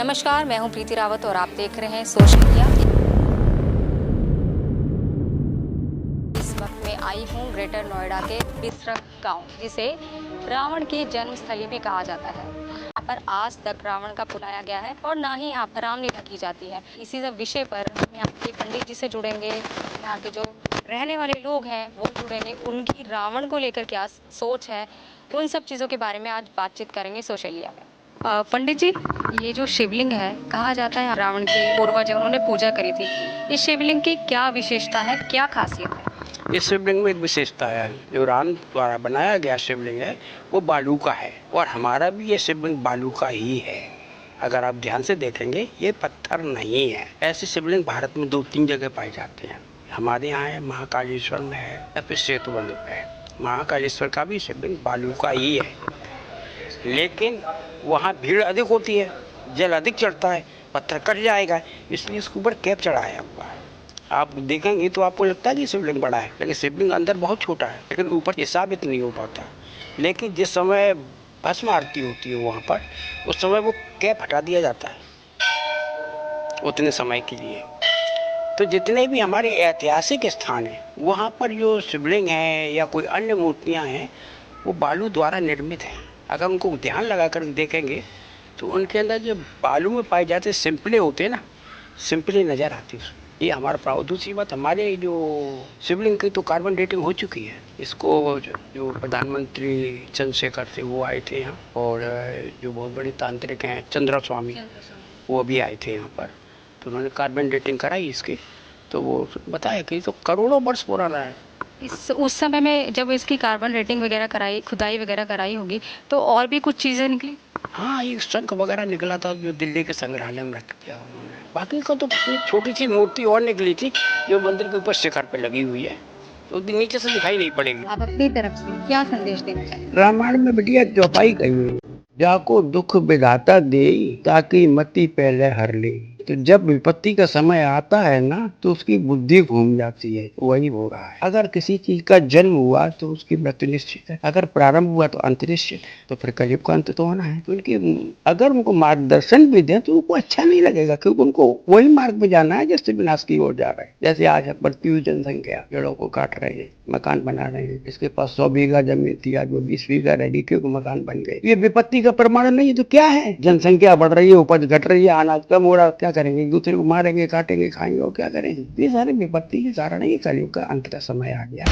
नमस्कार, मैं हूं प्रीति रावत और आप देख रहे हैं सोशल मीडिया। इस वक्त मैं आई हूं ग्रेटर नोएडा के बिसरख गांव, जिसे रावण की जन्मस्थली भी कहा जाता है। यहाँ पर आज तक रावण का बुलाया गया है और ना ही यहाँ पर रामलीला की जाती है। इसी सब विषय पर हम यहाँ के पंडित जी से जुड़ेंगे, यहाँ के जो रहने वाले लोग हैं वो जुड़ेंगे, उनकी रावण को लेकर क्या सोच है, उन सब चीज़ों के बारे में आज बातचीत करेंगे सोशल मीडिया में। पंडित जी, ये जो शिवलिंग है, कहा जाता है रावण के पूर्वज उन्होंने पूजा करी थी। इस शिवलिंग की क्या विशेषता है, क्या खासियत है? इस शिवलिंग में एक विशेषता है। जो राम द्वारा बनाया गया शिवलिंग है वो बालू का है और हमारा भी ये शिवलिंग बालू का ही है। अगर आप ध्यान से देखेंगे ये पत्थर नहीं है। ऐसे शिवलिंग भारत में 2-3 जगह पाए जाते हैं। हमारे यहाँ है, महाकालेश्वर में है या फिर सेतुबंध में है। महाकालेश्वर का भी शिवलिंग बालू का ही है, लेकिन वहाँ भीड़ अधिक होती है, जल अधिक चढ़ता है, पत्थर कट जाएगा, इसलिए उसके ऊपर कैप चढ़ाया हुआ है। आप देखेंगे तो आपको लगता है कि शिवलिंग बड़ा है, लेकिन शिवलिंग अंदर बहुत छोटा है, लेकिन ऊपर ये साबित नहीं हो पाता। लेकिन जिस समय भस्म आरती होती है वहाँ पर, उस समय वो कैप हटा दिया जाता है उतने समय के लिए। तो जितने भी हमारे ऐतिहासिक स्थान हैं वहाँ पर जो शिवलिंग है या कोई अन्य मूर्तियाँ हैं वो बालू द्वारा निर्मित हैं। अगर उनको ध्यान लगा कर देखेंगे तो उनके अंदर जो बालू में पाए जाते सिंपले होते हैं ना, सिंपली नज़र आती है। ये हमारा प्राउड। दूसरी बात, हमारे जो शिवलिंग की तो कार्बन डेटिंग हो चुकी है। इसको जो प्रधानमंत्री चंद्रशेखर थे वो आए थे यहाँ, और जो बहुत बड़े तांत्रिक हैं चंद्रा स्वामी वो भी आए थे यहाँ पर, तो उन्होंने कार्बन डेटिंग कराई इसकी। तो वो बताया कि तो करोड़ों वर्ष पुराना है। उस समय में जब इसकी कार्बन रेटिंग वगैरह कराई, खुदाई वगैरह कराई होगी, तो और भी कुछ चीज़ें निकली? हाँ, ये शंख वगैरह निकला था जो दिल्ली के संग्रहालय में रख दिया उन्होंने। बाकी का तो छोटी सी मूर्ति और निकली थी जो मंदिर के ऊपर शिखर पे लगी हुई है, तो नीचे से दिखाई नहीं पड़ेगी। आप अपनी तरफ से क्या संदेश देना चाहेंगे? रामायण में बिटिया चौपाई कही हुई है, जाको दुख विधाता देई ताकि मति पहले हर ले। तो जब विपत्ति का समय आता है ना तो उसकी बुद्धि घूम जाती है, वही हो रहा है। अगर किसी चीज का जन्म हुआ तो उसकी मृत्यु निश्चित है, अगर प्रारंभ हुआ तो अंत निश्चित है, तो फिर कलयुग का अंत तो होना है। तो उनकी अगर उनको मार्गदर्शन भी दें तो उनको अच्छा नहीं लगेगा, क्योंकि उनको वही मार्ग में जाना है जिससे विनाश की ओर जा रहे हैं। जैसे आज बढ़ती हुई जनसंख्या, पेड़ों को काट रहे हैं, मकान बना रहे हैं। इसके पास 100 बीघा जमीन थी, आज वो 20 बीघा रेडी क्योंकि मकान बन गए। ये विपत्ति का प्रमाण नहीं है तो क्या है? जनसंख्या बढ़ रही है, उपज घट रही है, अनाज कम हो रहा, क्या करेंगे? एक दूसरे को मारेंगे, काटेंगे, खाएंगे और क्या करेंगे? ये सारे विपत्ति के कारण ही कलयुग का अंत का समय आ गया।